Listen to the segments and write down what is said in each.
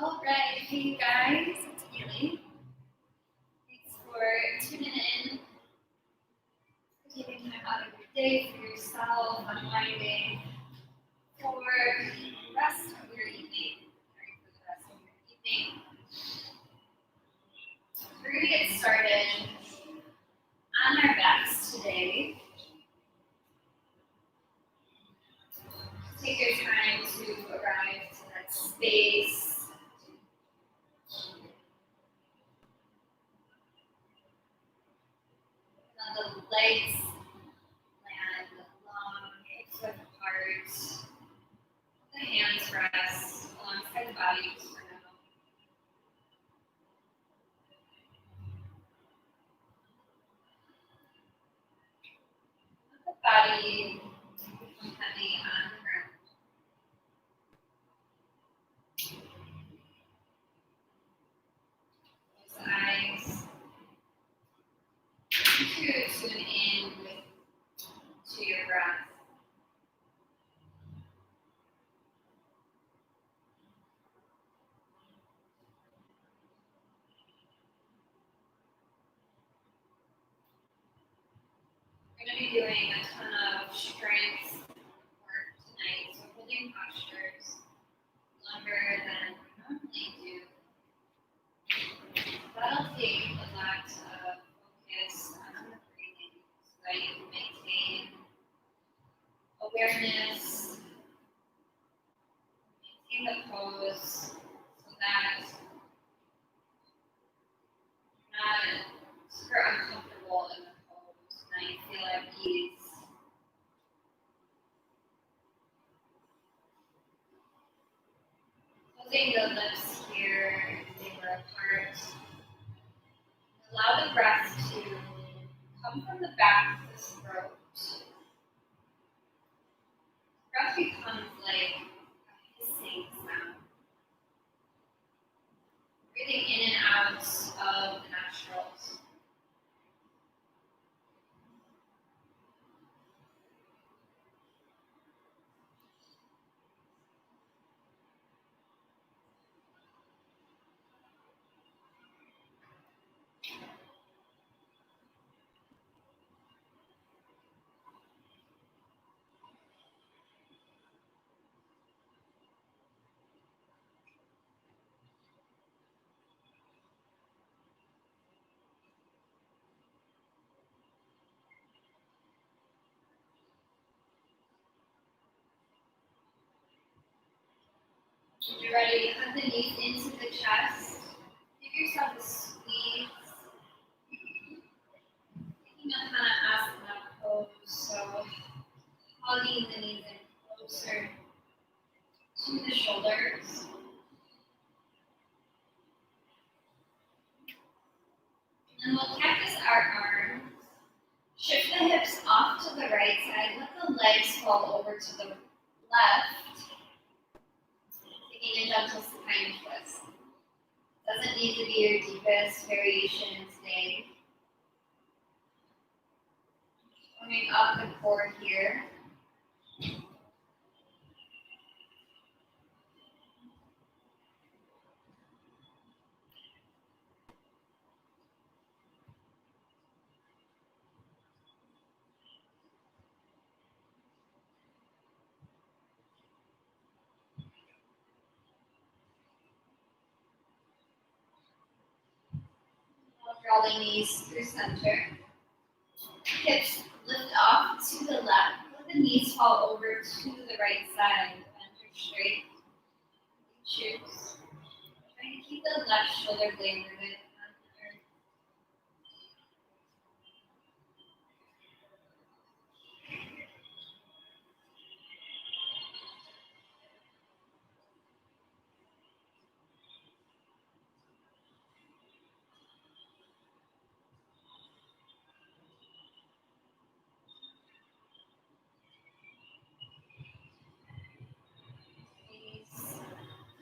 All right, hey you guys, it's Hayley. Thanks for tuning in, for taking time out of your day for yourself, unwinding for the rest of your evening. Sorry, for the rest of your evening. We're going to get started on our backs today. Take your time to arrive to that space. Let the legs land long, hips width apart. The hands rest alongside the body just for now. Let the body become heavy on the ground. Close the eyes. To tune in to your breath. We're going to be doing a ton of strength work tonight, so holding postures longer than we normally do. That'll take a lot of focus on the breathing so that you can maintain awareness, maintain the pose so that you're not super uncomfortable in the pose, now you feel at ease. Closing the lips here if they were apart. Allow the breath to come from the back of the throat. Breath becomes like a hissing sound. Breathing in and out of the nostrils. When you're ready, hug the knees into the chest. Give yourself a squeeze. Taking a kind of asana pose, so hugging the knees in closer to the shoulders. And we'll cactus our arms. Shift the hips off to the right side. Let the legs fall over to the left. Taking a gentle supine twist. Doesn't need to be your deepest variation today. Coming up the core here. Draw the knees through center. Hips lift off to the left. Let the knees fall over to the right side. Center straight. Choose. Trying to keep the left shoulder blade rooted on the earth.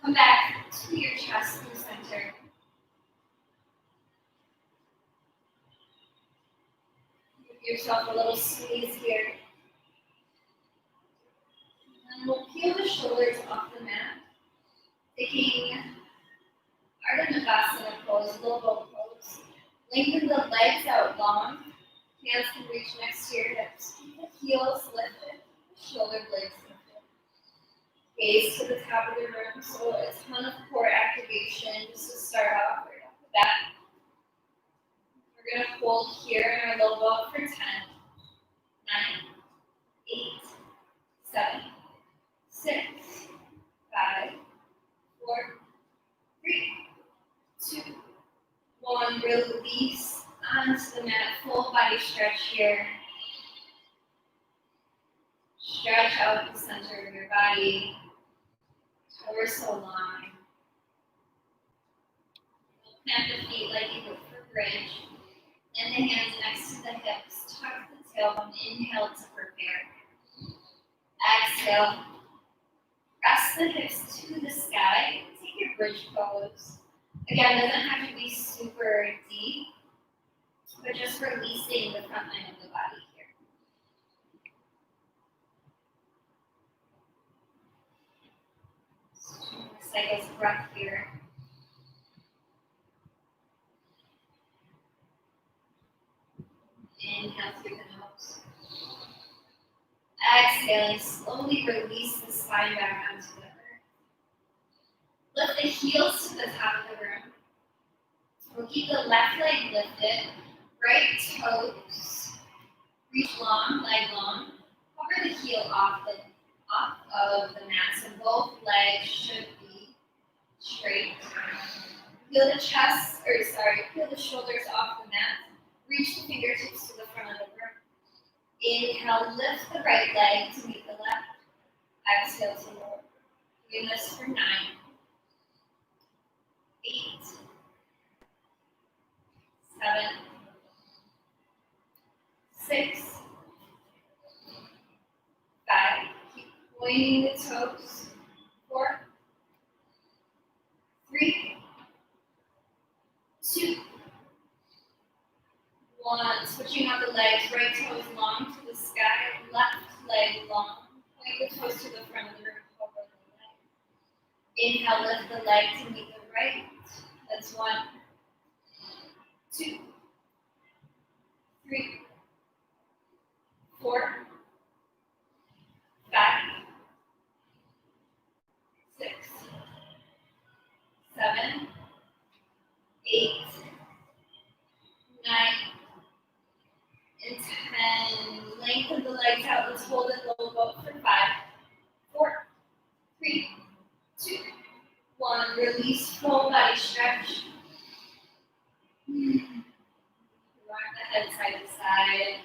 Come back to your chest through center. Give yourself a little squeeze here. And we'll peel the shoulders off the mat, taking Vinyasa pose, low pose. Lengthen the legs out long. Hands can reach next to your hips. Keep the heels lifted, shoulder blades lifted. Gaze to the top of the room, so a ton of core activation just to start off right off the bat. We're going to hold here in our low boat for 10, 9, 8, 7, 6, 5, 4, 3, 2, 1. Release onto the mat. Full body stretch here. Stretch out the center of your body. Torso line. Plant the feet like you would for bridge. And the hands next to the hips. Tuck the tailbone. Inhale to prepare. Exhale. Press the hips to the sky. Take your bridge pose. Again, doesn't have to be super deep, but just releasing the front line of the body here. Cycles breath here. Inhale through the nose. Exhaling, slowly release the spine back onto the earth. Lift the heels to the top of the room. We'll keep the left leg lifted, right toes reach long, leg long. Cover the heel off of the mat, so both legs should be straight. Peel the shoulders off the mat. Reach the fingertips to the front of the room. Inhale, lift the right leg to meet the left. Exhale to lower. Doing this for 9, 8, 7, 6, 5. Keep pointing the toes. 4, 3, 2, 1. Switching out the legs. Right toes long to the sky. Left leg long. Point the toes to the front of the room. Cover the leg. Inhale, lift the leg to meet the right. That's 1, 2, 3, 4, 5, 6, 7, 8, 9, and 10. Lengthen the legs out. Let's hold it low boat for 5, 4, 3, 2, 1. Release, full body stretch. Rock the head side to side.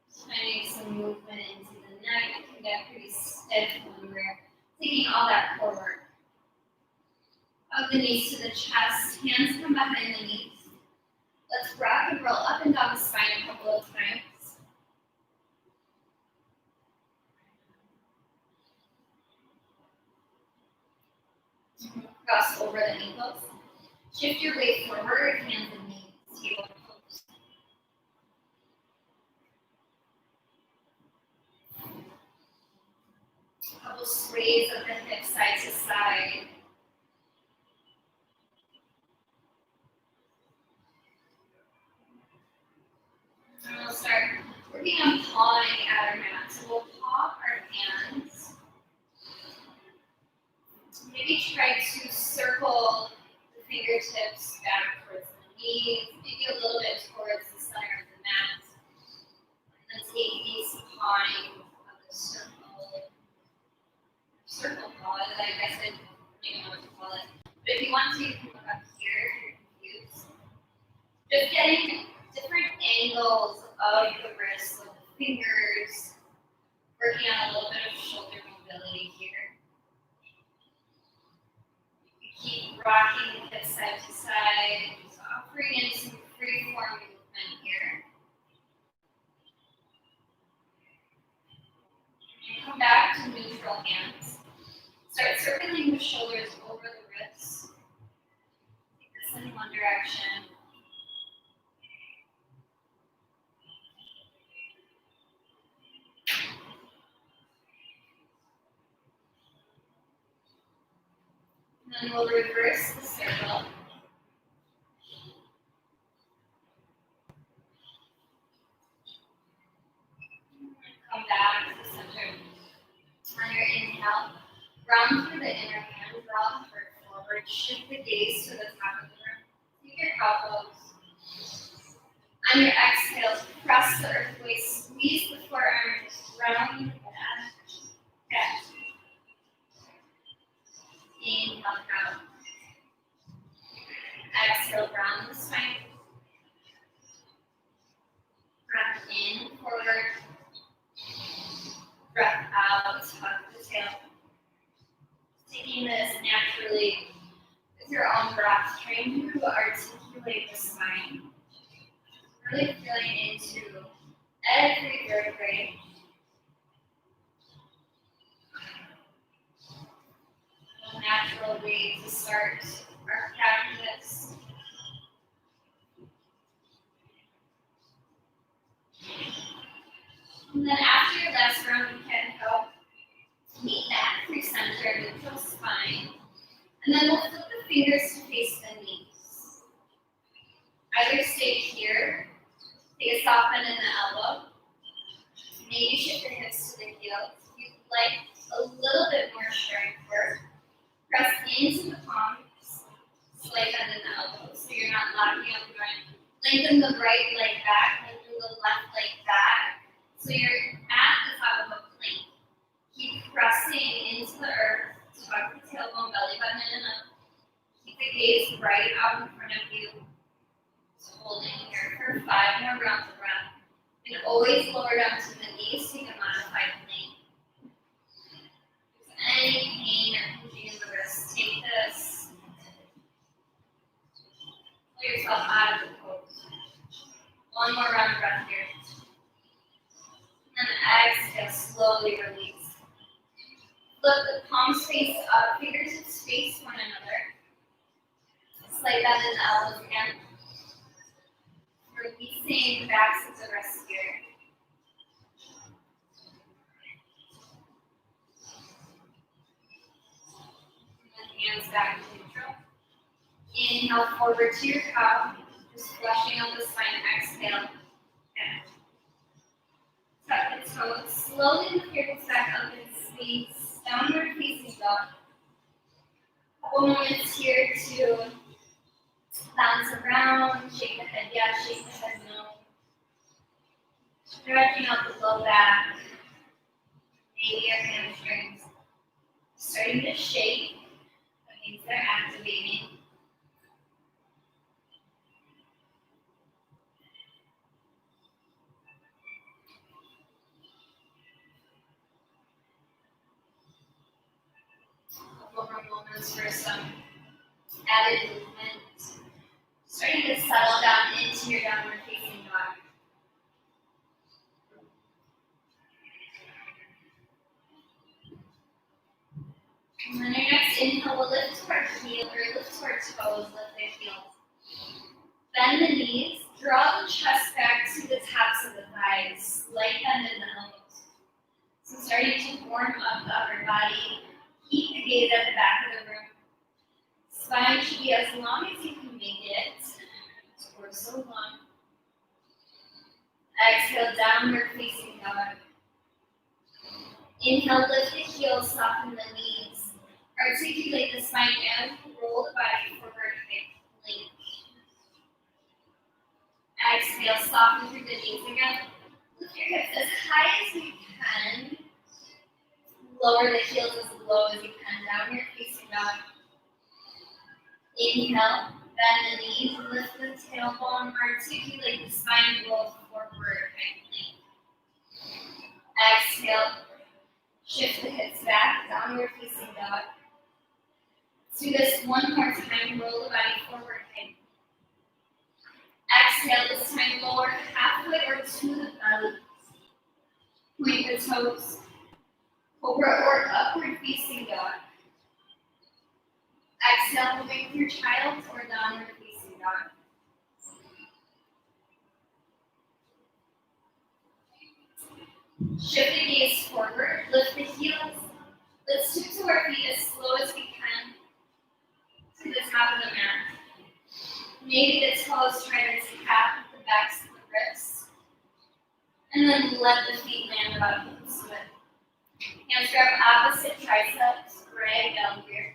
Finding some movement into the neck. It can get pretty stiff when we're taking all that core work. Hug the knees to the chest. Hands come behind the knees. Let's rock and roll up and down the spine a couple of times. Cross over the ankles. Shift your weight forward, hands and knees. Table pose. Couple sways of the hips side to side. And we'll start working on pawing at our mat. So we'll paw our hands. Maybe try to circle the fingertips back towards the knees, maybe a little bit towards the center of the mat. And then take these pawing of the circle paw, like I said, I don't know what to call it. But if you want to, you can look up here if you're confused. Just getting different angles of the wrists, of the fingers, working on a little bit of shoulder mobility here. Keep rocking the hips side to side, just offering in some free form movement here. And come back to neutral hands. Start circling the shoulders over the wrists. Take this in one direction. then we'll reverse the circle. Come back to the center. On your inhale, round through the inner hand, draw the heart forward, shift the gaze to the top of the room. Take your elbows. On your exhale, press the earth away, squeeze the forearms, round the back. Catch. Inhale out. Exhale, round the spine. Breath in, forward. Breath out, tuck the tail. Taking this naturally with your own breath, trying to articulate the spine. Really feeling into every vertebrae. A natural way to start our practice. And then after your last round, you can go meet that through center, neutral spine. And then we'll flip the fingers to face the knees. Either stay here, take a soft bend in the elbow. Maybe shift the hips to the heels. If you'd like a little bit more strength work, press into the palms, slight bend in the elbow so you're not locking up the right. Lengthen the right leg back, lengthen the left leg back. So you're at the top of a plank. Keep pressing into the earth, tuck the tailbone, belly button in and up. Keep the gaze right out in front of you. Just holding here for 5 more rounds of breath. And always lower down to the knees so you can modify the plank. If there's any pain or pinching in the wrist, take this. Pull yourself out of the pose. 1 more round of breath here. And exhale, slowly release. Flip the palms face up, fingertips face one another. Slight bend in the elbows again. Releasing the backs of the wrists here. And then hands back to neutral. Inhale forward to your cow, just flushing out the spine. Exhale. Catch. Tuck the toes, slowly lift your hips back up and squeeze, downward facing dog. Couple moments here to bounce around, shake the head yes, shake the head no. Stretching out the low back, maybe your hamstrings. Starting to shake, that means they're activating. Couple more moments for some added movement. Starting to settle down into your downward facing dog. And then your next inhale will lift to our heel or lift to our toes, lift the heels. Bend the knees, draw the chest back to the tops of the thighs, slight bend in the elbows. So starting to warm up the upper body, keep the gaze at the back of the room. Spine should be as long as you can make it. Or so long. Exhale, downward facing dog. Inhale, lift the heels, soften the knees. Articulate the spine and roll the body forward, hip length. Exhale, soften through the knees again. Lift your hips as high as you can. Lower the heels as low as you can. Downward facing dog. Inhale, bend the knees, lift the tailbone, articulate the spine, roll forward, hip length. Exhale, shift the hips back, downward facing dog. Do this 1 more time, roll the body forward, hip. Exhale, this time lower halfway or to the belly. Point the toes. Cobra or upward facing dog. Exhale, moving through child's or downward facing dog. Shift the gaze forward, lift the heels. Let's stoop to our feet as slow as we can. And then let the feet land about hips width. Hands grab opposite triceps, drag down here.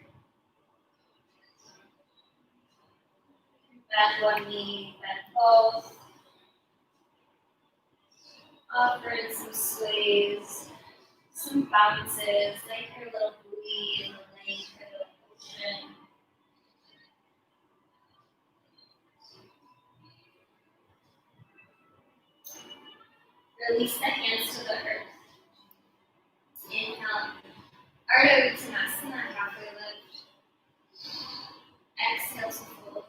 Bend one knee, bend both. Offer in some sways, some bounces, like your little buoy in the lake or the ocean. Release the hands to the earth. Inhale, Ardha Uttanasana, halfway lift. Exhale to fold.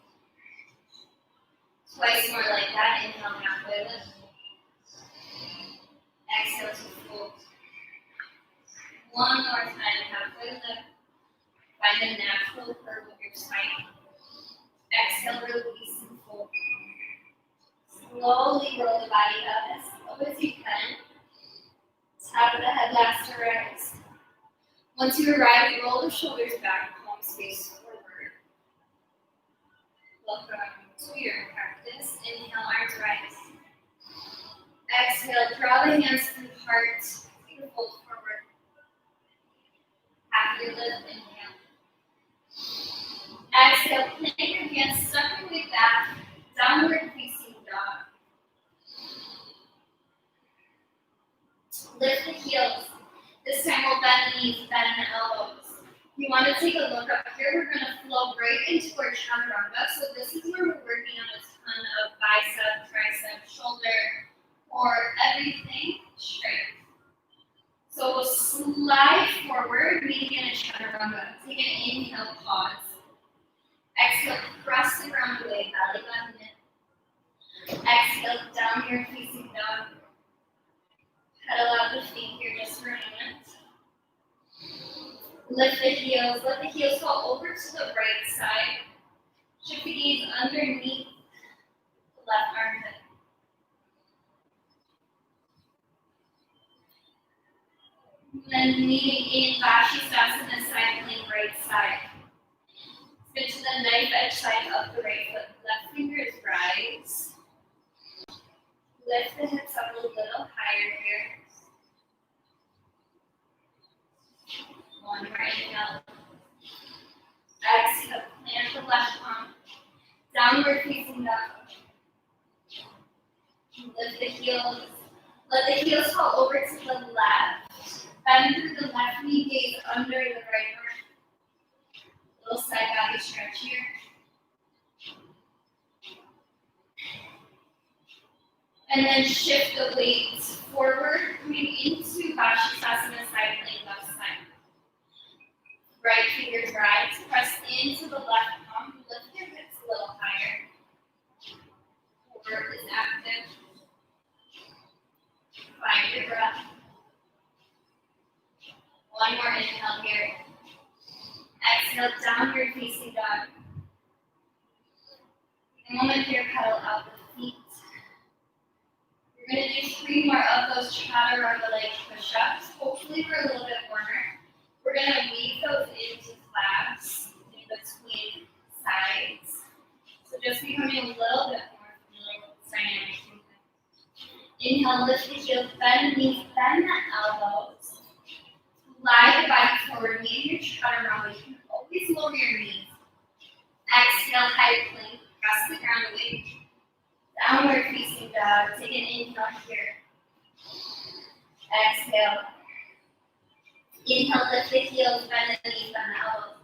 Twice more like that. Inhale, halfway lift. Exhale to fold. One more time, halfway lift. Find a natural curve of your spine. Exhale, release and fold. Slowly roll the body up as low as you can. Top of the head last to rise. Once you arrive, roll the shoulders back, palms face forward. Welcome to your practice. Inhale, arms rise. Exhale, draw the hands to the heart. Take a fold forward. Half your lift, inhale. Exhale, plant your hands stuck in the back, downward facing dog. Lift the heels. This time we'll bend the knees, bend the elbows. You want to take a look up here. We're going to flow right into our chaturanga. So this is where we're working on a ton of bicep, tricep, shoulder, core, everything straight. So we'll slide forward, meeting in a chaturanga. Take an inhale, pause. Exhale, press the ground away, belly button in. Exhale, down here facing dog. Pedal out the feet here just for a moment. Lift the heels. Let the heels fall over to the right side. Shift the knees underneath the left armpit. Then meeting in Vashisthasana, side plank right side. Spin to the knife edge side of the right foot. Left fingers rise. Lift the hips up a little higher here. One more inhale. Exhale, plant the left palm. Downward facing dog. Lift the heels. Let the heels fall over to the left. Bend through the left knee, gaze under the right arm. Little side body stretch here. And then shift the weight forward, coming into Vashisthasana, side plank left side. Right fingers rise, press into the left palm, lift your hips a little higher. Core is active. Find your breath. One more inhale here. Exhale, downward facing dog. In a moment here, pedal out the feet. We're going to do 3 more of those chaturanga leg push-ups. Hopefully we're a little bit warmer. We're going to weave those into claps in between sides. So just becoming a little bit more familiar with this dynamic movement. Inhale, lift the heels, bend the knees, bend the elbows. Slide the body forward, meet your chaturanga. You can always lower your knees. Exhale, high plank, press the ground away. Downward facing dog. Take an inhale here. Exhale. Inhale, lift the heels, bend the knees, bend the elbows.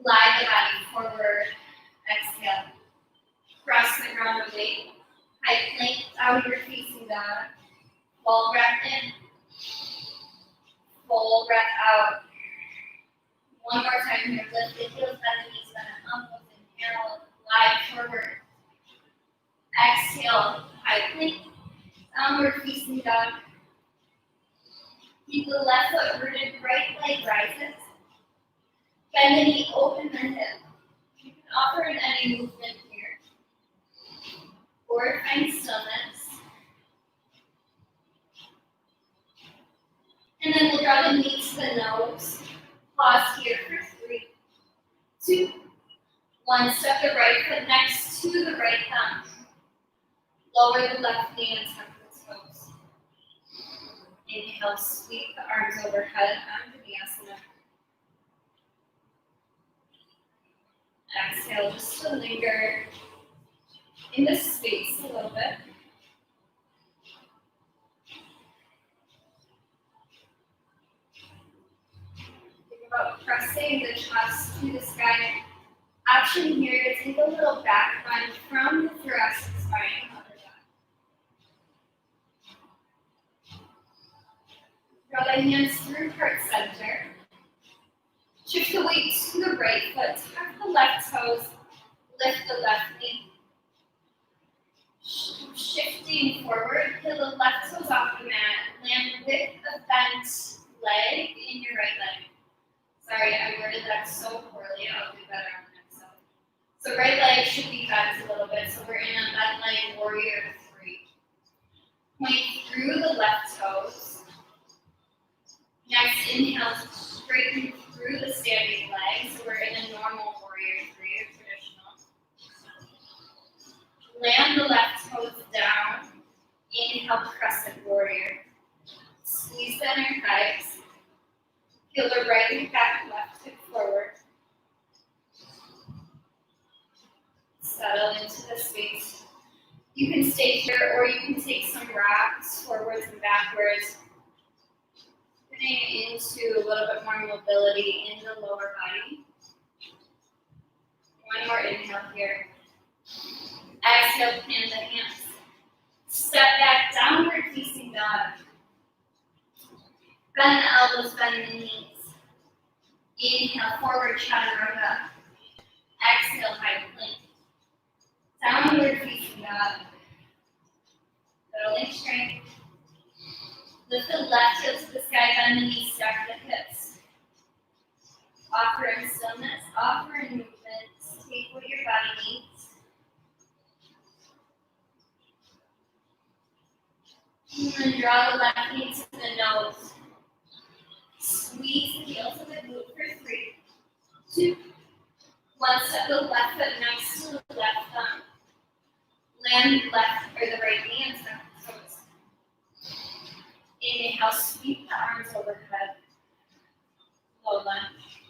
Glide the body forward. Exhale. Press the ground away. High plank, downward facing dog. Full breath in. Full breath out. One more time here. Lift the heels, bend the knees, bend the elbows. Inhale, glide forward. Exhale, high plank, downward facing dog. Keep the left foot rooted, right leg rises. Bend the knee, open the hip. You can offer in any movement here. Or find stillness. And then we'll draw the knee to the nose. Pause here for 3, 2, 1. Step the right foot next to the right thumb. Lower the left knee and tuck the toes. Inhale, sweep the arms overhead on Vinyasa. Exhale, just to linger in this space a little bit. Think about pressing the chest to the sky. Option here to take a little back bend from the thoracic spine. Draw the hands through heart center. Shift the weight to the right foot. Tuck the left toes. Lift the left knee. Shifting forward, peel the left toes off the mat. Land with a bent leg in your right leg. Sorry, I worded that so poorly. I'll do better on the next one. So right leg should be bent a little bit. So we're in a bent leg warrior 3. Point through the left toes. Next, inhale, straighten through the standing leg. So we're in a normal warrior 3 or traditional. Land the left toes down. Inhale, crescent warrior. Squeeze the inner thighs. Peel the right hip back, left hip forward. Settle into the space. You can stay here or you can take some rocks forwards and backwards. Getting into a little bit more mobility in the lower body. One more inhale here. Exhale, plant the hands. Step back, downward facing dog. Bend the elbows, bend the knees. Inhale, forward chaturanga. Exhale, high plank. Downward facing dog. Building strength. Lift the left heel to the sky, bend the knees, stack the hips. Offering stillness, offering movement. Take what your body needs. And then draw the left knee to the nose. Squeeze the heels of the glute for 3, 2, 1. Step the left foot next to the left thumb. Land left or the right knee and step the toes. Inhale, sweep the arms overhead. Low lunge.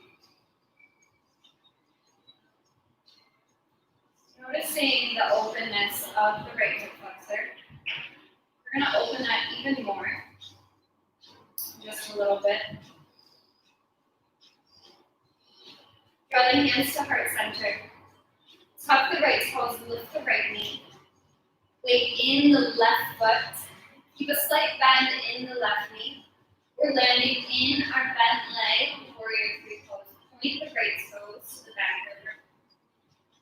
Noticing the openness of the right hip flexor. We're going to open that even more. Just a little bit. Draw the hands to heart center. Tuck the right toes, lift the right knee. Weight in the left foot. Keep a slight bend in the left knee. We're landing in our bent leg, warrior 3 pose. Point the right toes to the back of the room.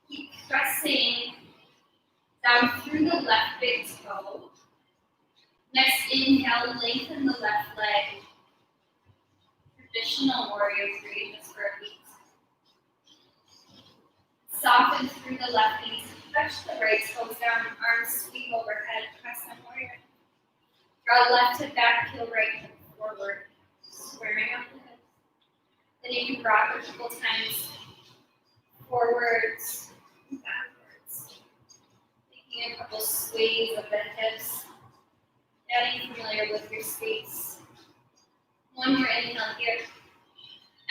Keep pressing down through the left big toe. Next, inhale, lengthen the left leg. Traditional warrior 3, just for a beat. Soften through the left knee. Touch the right toes down, arms sweep overhead, crescent warrior. Draw left hip back, heel right hip forward. Squaring up the hips. Then you can rock a couple times forwards and backwards. Taking a couple sways of the hips. Getting familiar with your space. One more inhale here.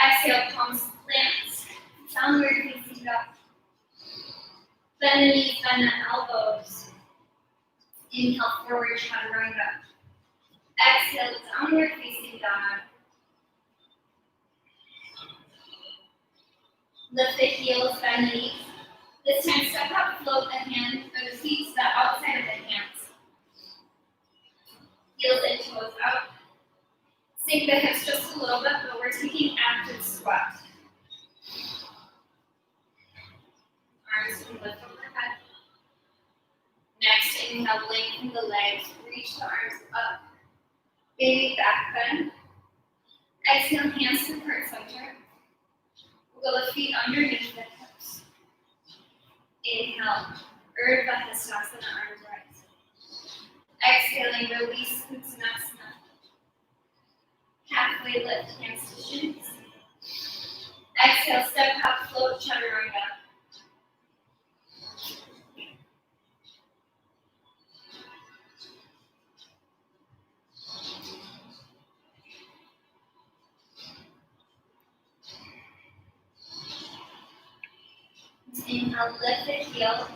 Exhale, palms plant. Downward facing dog. Bend the knees, bend the elbows. Inhale, forward chaturanga. Exhale, downward facing dog. Lift the heels, bend the knees. This time, step up, float the hand or the feet to the outside of the hands. Heels and toes out. Sink the hips just a little bit, but we're taking active squat. Arms can lift overhead. Next, inhale, lengthen the legs, reach the arms up. Baby back bend. Exhale, hands to heart center. Wiggle the feet underneath the hips. Inhale, Urdhva Hastasana, arms rise. Exhaling, release Uttanasana. Halfway lift, hands to shins. Exhale, step up, float chaturanga. Inhale, lift the heels.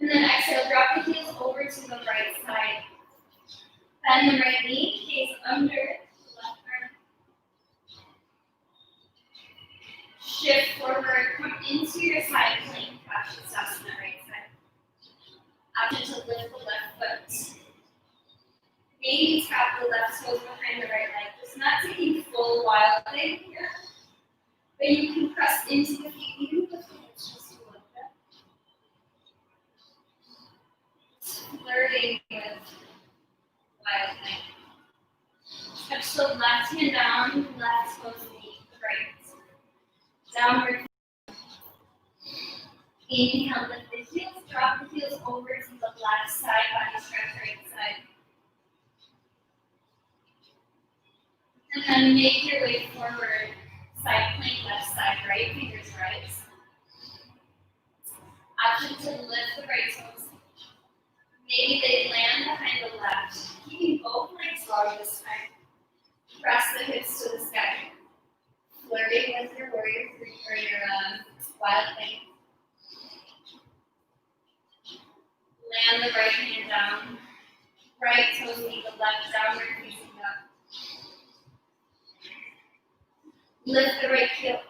And then exhale, drop the heels over to the right side. Bend the right knee, gaze under the left arm. Shift forward, come into your side plank, Paschimottanasana, right side. Option to lift the left foot. Maybe tap the left toes behind the right leg. Just not taking full wild thing here. But you can press into the feet, even with the hips just a little bit. Flirting with wild thing. Touch the left hand down, left toes meet the right. Downward. Inhale, lift the heels, drop the heels over to the left side, body stretch right side. And then make your way forward, side plank, left side, right, fingers rise. Option to lift the right toes. Maybe they land behind the left, keeping both legs long this time. Press the hips to the sky. Flirting with your warrior three or your wild thing. Land the right hand down. Right toes meet the left, downward facing up. Lift the right heel.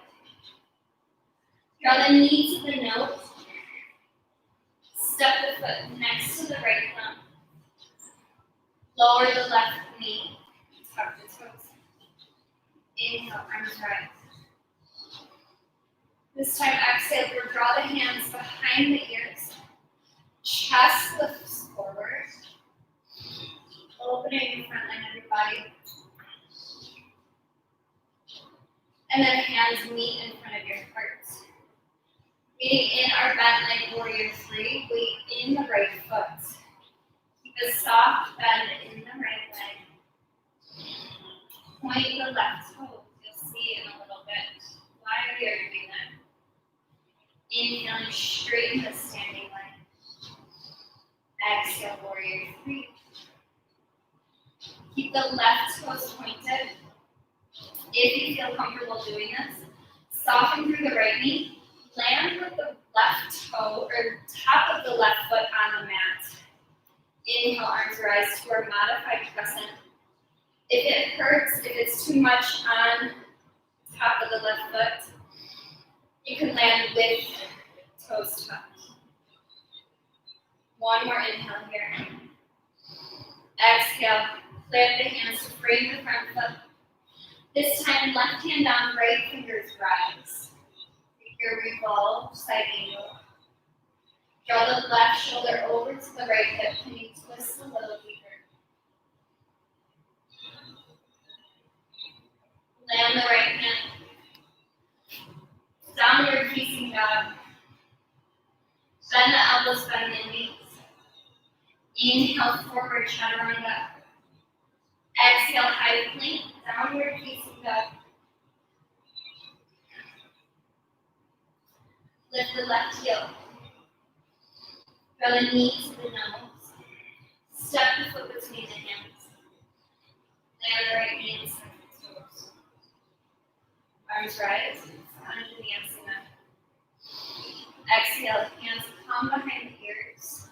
Draw the knee to the nose. Step the foot next to the right thumb. Lower the left knee. Tuck the toes. Inhale, arms rise. This time, exhale, we'll draw the hands behind the ears. Chest lifts forward. Opening your front line of your body. And then hands meet in front of your heart. Meeting in our bent leg warrior three, weight in the right foot. Keep a soft bend in the right leg. Point the left toe. You'll see in a little bit why we are doing that. Inhaling, straighten the standing leg. Exhale, warrior three. Keep the left toes pointed. If you feel comfortable doing this, soften through the right knee. Land with the left toe or top of the left foot on the mat. Inhale, arms rise to our modified crescent. If it hurts, if it's too much on top of the left foot, you can land with toes tucked. One more inhale here. Exhale, plant the hands to frame the front foot. This time, left hand down, right fingers rise. Take your revolve, side angle. Draw the left shoulder over to the right hip. Can you twist a little deeper? Land the right hand. Downward facing dog. Bend the elbows, bend the knees. Inhale, forward chaturanga. Exhale, high plank, downward facing dog. Lift the left heel. Draw the knee to the nose. Step the foot between the hands. Land the right knee inside the toes. Arms rise, Untitled. Exhale, hands come behind the ears.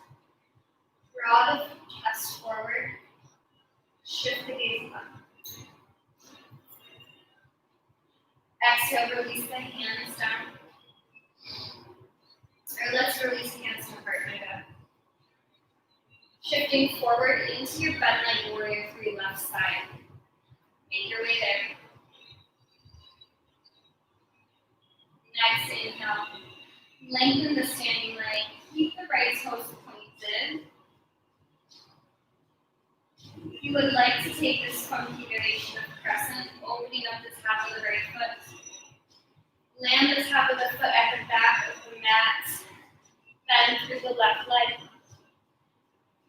Draw the chest forward. Shift the gaze up. Exhale, release the hands down. Or let's release the hands to the heart, my bad. Shifting forward into your bent leg warrior three left side. Make your way there. Next inhale. Lengthen the standing leg. Keep the right toes pointed. If you would like to take this funky variation of crescent, opening up the top of the right foot. Land the top of the foot at the back of the mat. Bend through the left leg.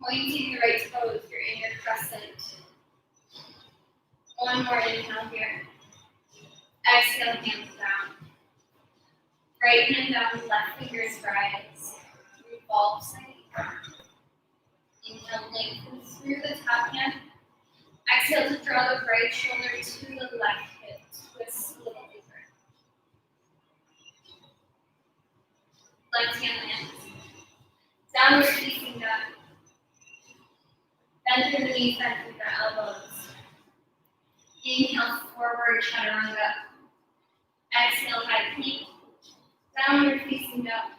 Pointing your right toes, you're in your crescent. One more inhale here. Exhale, hands down. Right hand down, left fingers rise. Revolve side. Inhale, lengthen through the top hand. Exhale to draw the right shoulder to the left hip. Twist a little deeper. Left hand lands. Downward facing dog. Bend through the knees, bend through the elbows. Inhale, forward chaturanga. Exhale, high plank. Downward facing dog.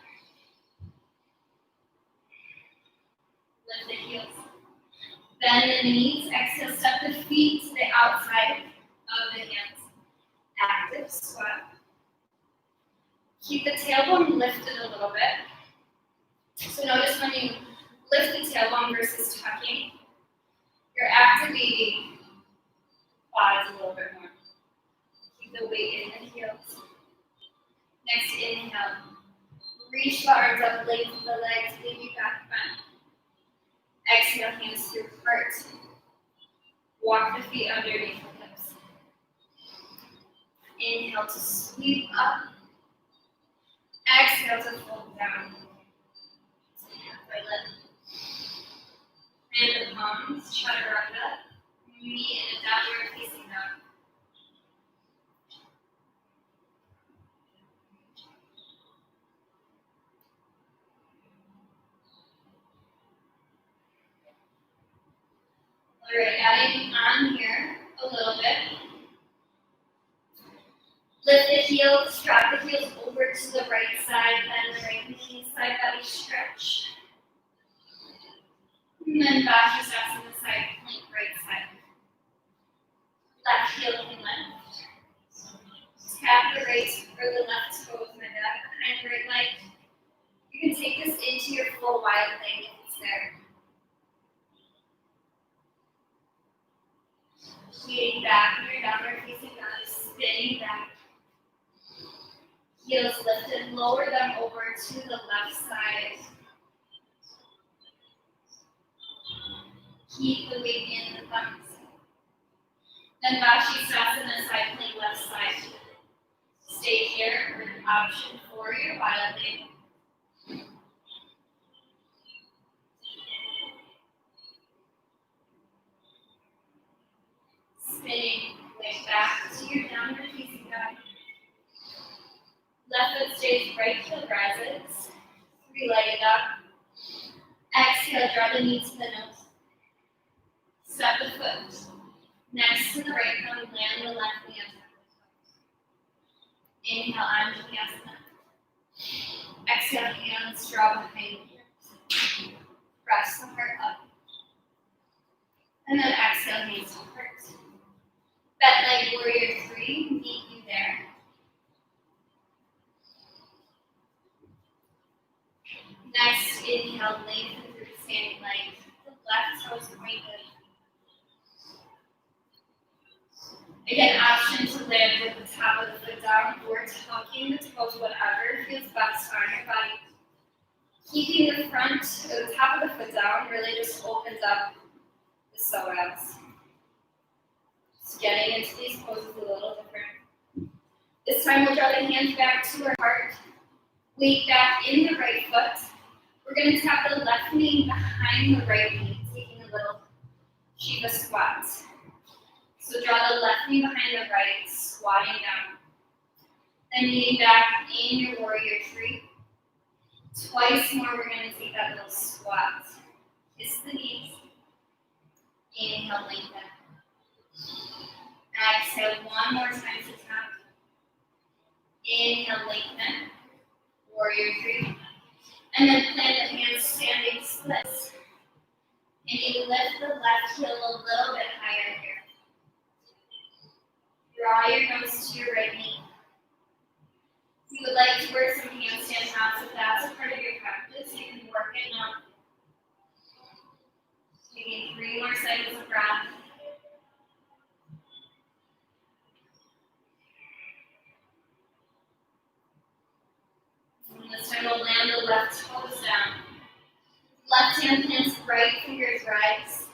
Lift the heels. Bend the knees. Exhale, step the feet to the outside of the hands. Active squat. Keep the tailbone lifted a little bit. So notice when you lift the tailbone versus tucking, you're activating quads a little bit more. Keep the weight in the heels. Next inhale. Reach the arms up, lengthen the legs, baby back bend. Exhale, hands through heart. Walk the feet underneath the hips. Inhale to sweep up. Exhale to fold down. Halfway lift. And the palms, chaturanga. Meet in a downward facing dog. Alright, adding on here a little bit. Lift the heels, drop the heels over to the right side, bend the right knee, side body stretch. And then Vinyasa on the side, plank right side. Left heel can lift. Tap the right or the left toe with my back behind the right leg. You can take this into your full wide leg if it's there. Leaning back in your downward facing dog, spinning back. Heels lifted, lower them over to the left side. Keep the weight in the thumbs. Then Vinyasa side plank left side. Stay here for an option for your wild leg. Spinning way back to your downward facing dog. Left foot stays right heel rises. Three-legged dog. Exhale, draw the knee to the nose. Step the foot next to the right thumb, land the left knee on top of the toes. Inhale, Vinyasa. Exhale, hands draw behind the ears. Press the heart up. And then exhale, hands to heart. Bent leg warrior 3, meet you there. Next, inhale, lengthen through the standing leg. The left toe is pointed. Again, option to land with the top of the foot down or tucking the toes, whatever feels best on your body. Keeping the front or the top of the foot down really just opens up the psoas. Just getting into these poses a little different. This time we'll draw the hands back to our heart. Weight back in the right foot. We're going to tap the left knee behind the right knee, taking a little Shiva squat. So draw the left knee behind the right, squatting down. Then leaning back in your warrior 3. Twice more, we're going to take that little squat. Kiss the knees. Inhale, lengthen. Exhale, one more time to tap. Inhale, lengthen. Warrior 3. And then plant the hands standing splits. And you lift the left heel a little bit higher here. Draw your nose to your right knee. If you would like to work some handstand hops, if that's a part of your practice, you can work it now. Taking 3 more cycles of breath. And this time we'll land the left toes down. Left hand plants, right fingers rise.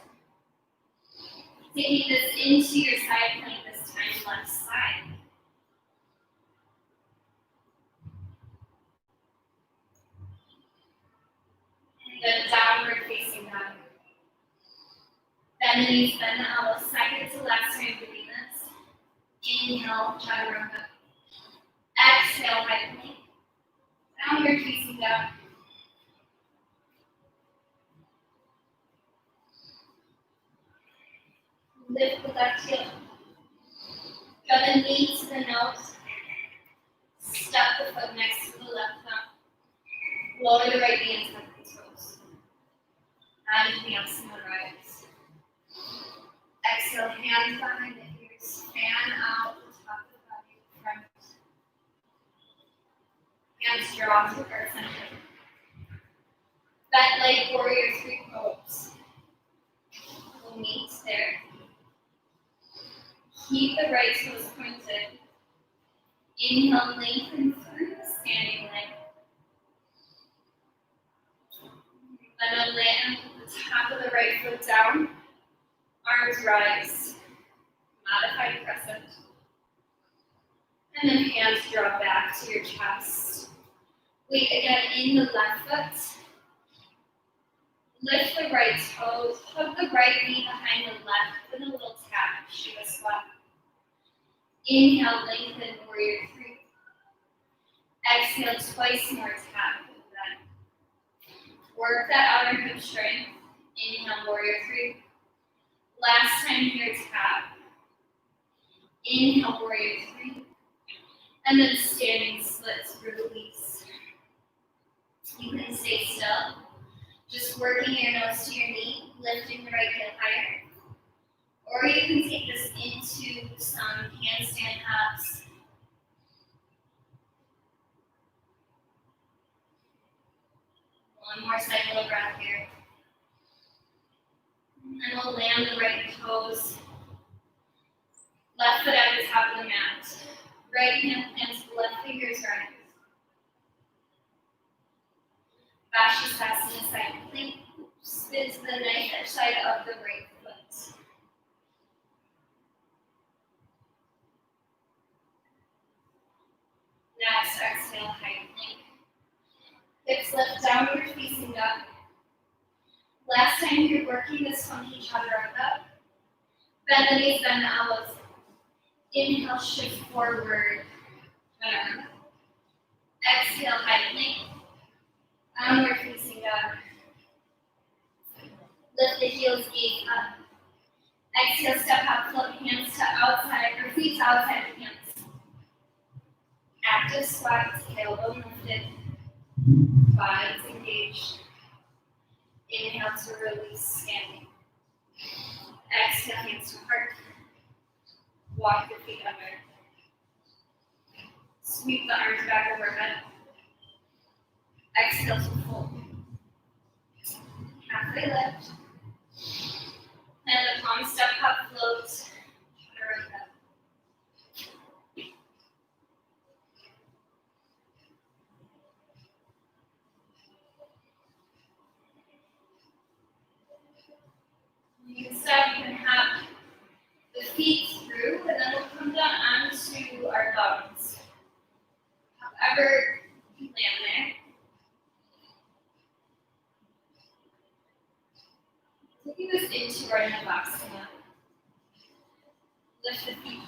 Taking this into your side plank this time, left side. And then downward facing dog. Bend the knees, bend the elbows. Second to last time doing this. Inhale, chaturanga. Exhale, high plank. Downward facing dog. Lift the left heel. Draw the knee to the nose. Step the foot next to the left thumb. Lower the right knee and tuck the toes. And advance in the rise. Exhale, hands behind the ears. Fan out the top of the body in front. Hands draw to heart center. Bent leg warrior 3 pose. We'll meet there. Keep the right toes pointed. Inhale, lengthen through the standing leg. Then land the top of the right foot down. Arms rise. Modified crescent. And then hands draw back to your chest. Weight again in the left foot. Lift the right toes. Hug the right knee behind the left with a little tap. Shiva squat. Inhale, lengthen, warrior 3. Exhale, twice more tap with that. Work that outer hip strength. Inhale, warrior 3. Last time here, tap. Inhale, warrior 3. And then standing splits, release. You can stay still. Just working your nose to your knee, lifting the right heel higher. Or you can take this into some handstand hops. One more cycle of breath here. And we'll land the right toes. Left foot at the top of the mat. Right hand plants the left fingers rise. Vashisthasana side plank. Spin to the knife edge side of the right foot. Next, exhale, high plank. Hips lift downward facing dog. Last time you're working this funky chaturanga. Bend the knees, bend the elbows. Inhale, shift forward. Chaturanga. Exhale, high plank. Downward facing dog. Lift the heels, gaze up. Exhale, step out, flip hands to outside, or feet to outside of hands. Active squat, tailbone lifted. Quads engaged. Inhale to release, standing. Exhale, hands to heart. Walk the feet under. Sweep the arms back overhead. Exhale to fold. Halfway lift. And the palm step up, float. Chaturanga. You can step, you can have the feet through, and then we'll come down onto our thumbs. However you land there. Taking this into our Navasana. Lift the feet.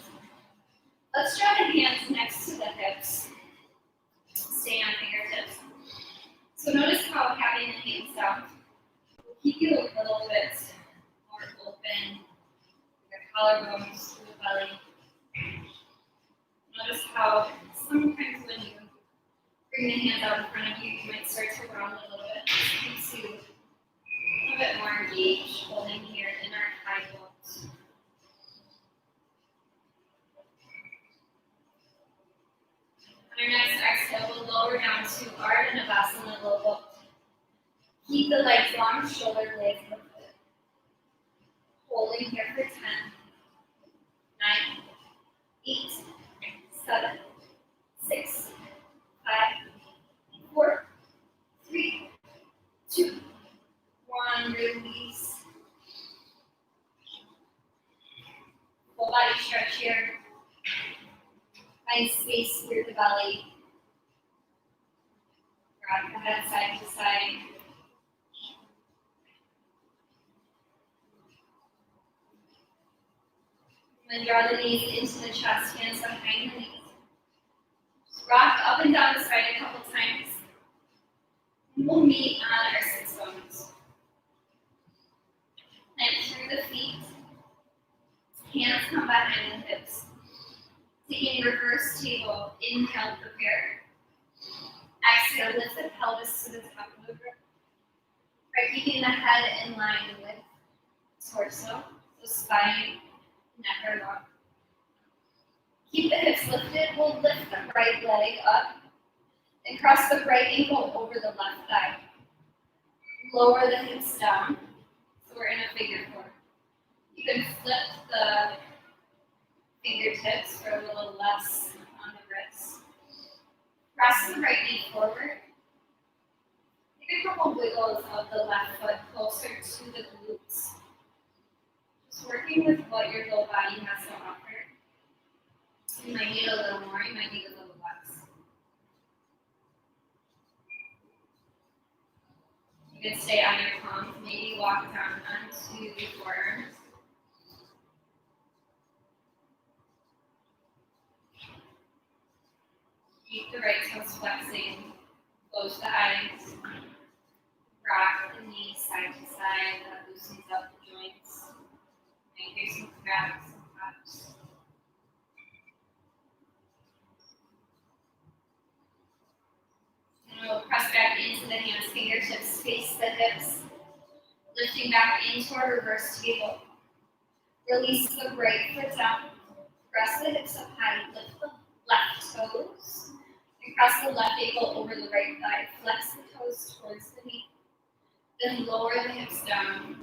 Let's draw the hands next to the hips. Stay on fingertips. So notice how having the hands down will keep you a little bit more open. Your collarbones to the belly. Notice how sometimes when you bring the hands out in front of you, you might start to round a little bit. This keeps you a bit more engaged, holding here in our thigh bones. On our next exhale, we'll lower down to Ardha Navasana low boat. Keep the legs long, shoulder blades lifted. Holding here for 10, 9, 8, 7, 6, 5, 4, 3, 2, 1. Release. Full body stretch here. Find space through the belly. Rock the head side to side. And then draw the knees into the chest, hands behind the knees. Rock up and down the side a couple times. We'll meet on our sits bones. Plant through the feet. Hands come behind the hips. Taking reverse table, inhale, prepare. Exhale, lift the pelvis to the top of the rib. By keeping the head in line with torso, so spine, neck are long. Keep the hips lifted. We'll lift the right leg up and cross the right ankle over the left thigh. Lower the hips down, so we're in a figure four. You can flip the fingertips for a little less on the wrist. Press the right knee forward. Take a couple wiggles of the left foot closer to the glutes. Just working with what your whole body has to offer. You might need a little more, you might need a little less. You can stay on your palms, maybe walk down onto your forearms. Keep the right toes flexing, close the eyes, rock the knees side to side, that loosens up the joints. And here's some crabs and hops. And we'll press back into the hands, fingertips face the hips, lifting back into our reverse table. Release the right foot down, press the hips up high, lift the left toes, and cross the left ankle over the right thigh. Flex the toes towards the knee. Then lower the hips down.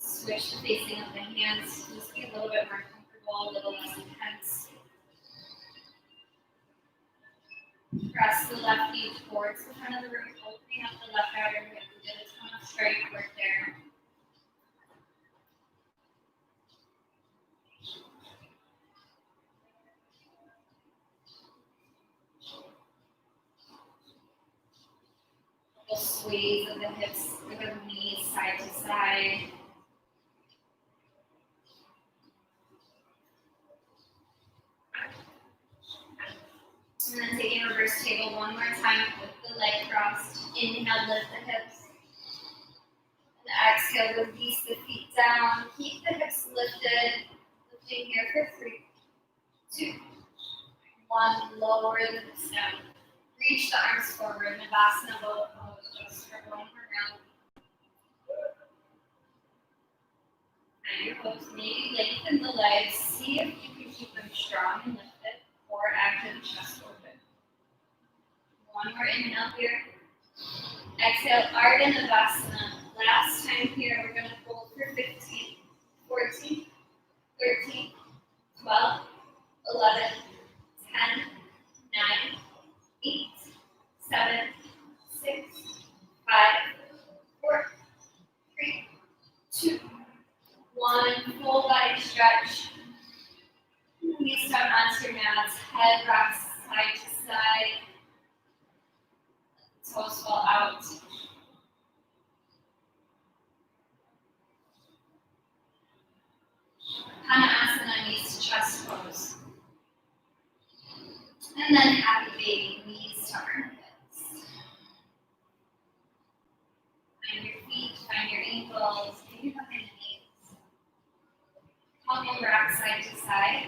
Switch the facing of the hands. Just be a little bit more comfortable, a little less intense. Press the left knee towards the front of the room, opening up the left outer hip. We did a ton of straight work there. Little squeeze of the hips with the knees side to side. And then taking reverse table one more time with the leg crossed. Inhale, lift the hips. And exhale, release the feet down. Keep the hips lifted. Lifting here for 3, 2, 1. Lower the hips down. Reach the arms forward. Navasana bow pose just for one more round. And your hooks, maybe lengthen the legs. See if you can keep them strong and lifted, or active chest open. One more inhale here. Exhale, Ardha Navasana. Last time here, we're going to hold for 15, 14, 13, 12, 11, 10, 9, 8, 7, 6, 5, 4, 3, 2, 1. Full body stretch. Knees down onto your mats. Head rocks side to side. Toes fall out. Asana, knees to chest pose. And then happy baby, knees to armpits. Find your feet, find your ankles, maybe behind the knees. Humble rock side to side.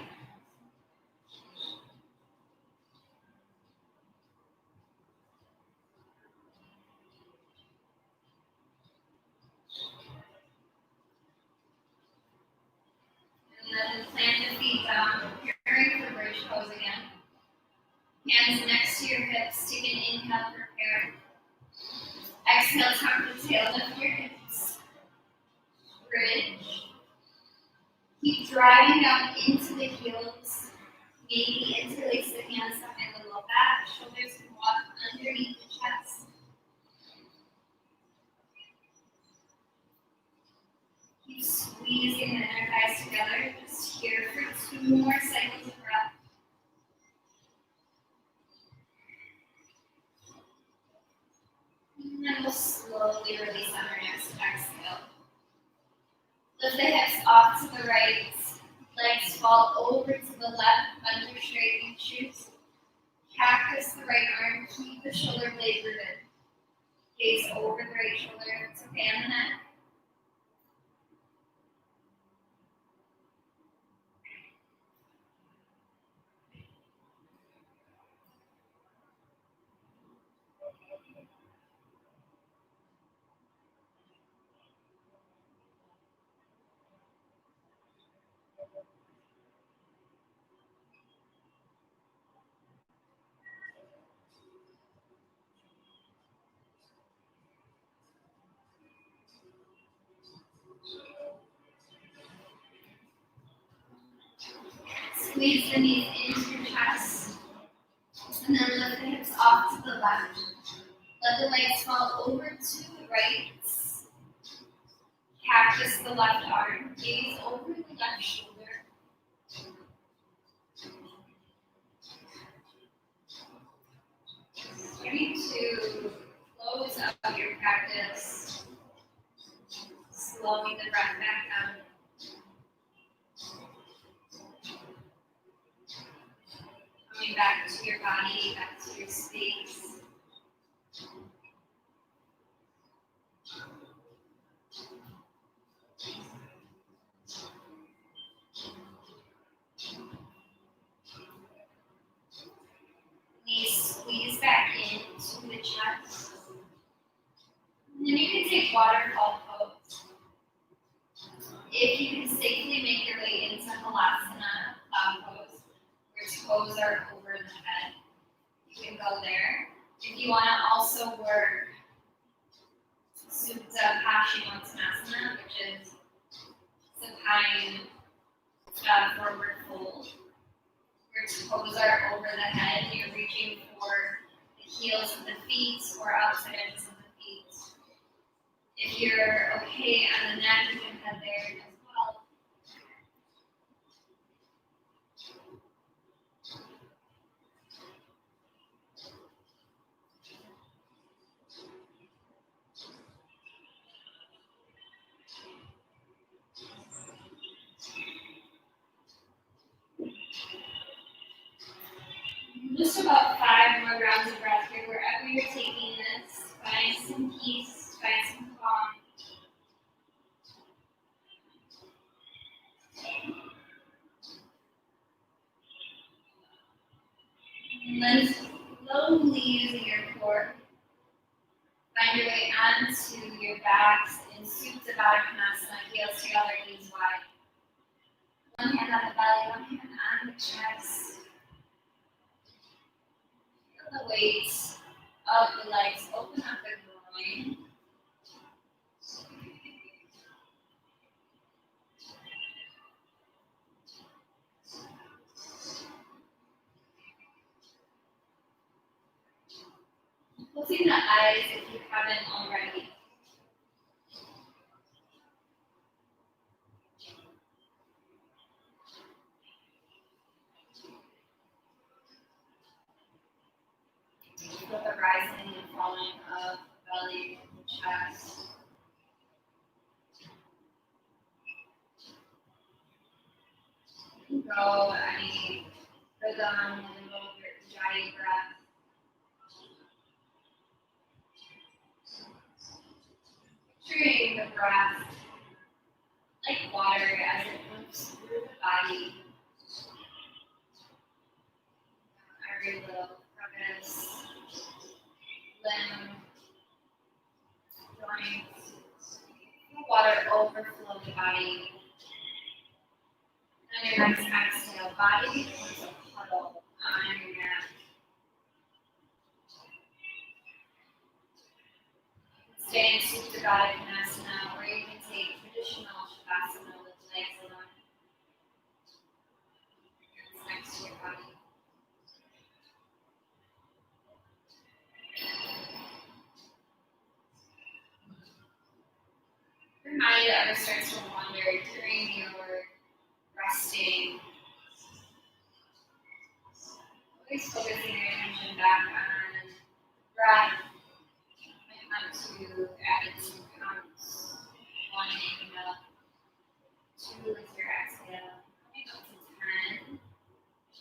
And then plant the feet down, preparing for bridge pose again. Hands next to your hips, take an inhale, prepare. Exhale, tuck the tail, lift your hips. Bridge. Keep driving down into the heels. Maybe interlace the hands behind the low back. Shoulders can walk underneath the chest. Keep squeezing the inner thighs together. Just here for 2 more cycles of breath. And then we'll slowly release on our next exhale. Lift the hips off to the right. Legs fall over to the left, under straight and choose. Cactus the right arm. Keep the shoulder blade rooted. Gaze over the right shoulder. It's okay on the neck. Squeeze the knees into your chest. And then lift the hips off to the left. Let the legs fall over to the right. Cactus the left arm. Gaze over the left shoulder. Ready to close up your practice. Slowing the breath back down. Coming back to your body, back to your space. Knees squeeze back into the chest. And then you can take waterfall pose. If you can safely make your way into Halasana cloud pose, your toes are over the head, you can go there. If you want to also work Supta Paschimottanasana, which is supine forward fold, your toes are over the head, you're reaching for the heels of the feet or outside edges of the feet. If you're okay on the neck, you can head there as well. Just about 5 more rounds of breath here. Wherever you're taking this, find some peace, find some calm. And then slowly using your core, find your way onto your backs in Supta Baddha, heels together, knees wide. One hand on the belly, one hand on the chest. Feel the weight of the legs, open up the groin. Closing the eyes if you haven't already. Feel the rising and falling of the belly and the chest. You can go any rhythm in the middle of your ujjayi breath. Picturing the breath like water as it moves through the body. Every little crevice, limb, joint. The water overflow the body. And your next exhale, body becomes a puddle on your mat. Stay in Supta Baddha, or you can take traditional Shavasana with legs alone. Hands next to your body. Your mind ever starts to wander during your resting. Always focusing your attention back on breath. I want to add in some counts. 1 inhale, 2 with your exhale, coming up to 10,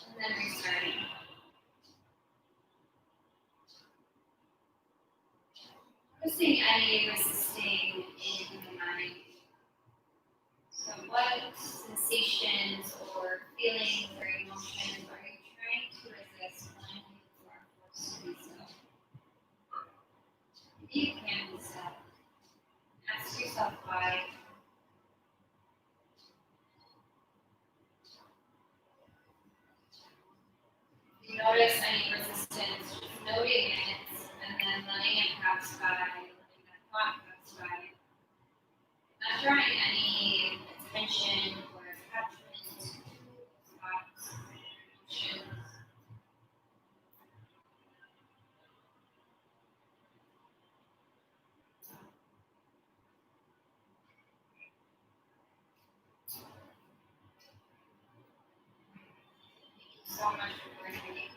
and then restarting. notice any resistance, just noting it, and then letting it pass by, letting that thought pass by. Not drawing any attention or attachment to thoughts, emotions. So much for breathing.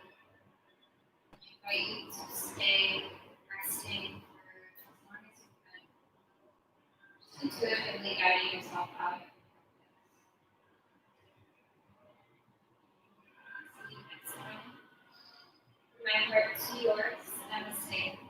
I invite you to stay resting for as long as you can. Just intuitively guiding yourself out. See you next time. From my heart to yours, namaste.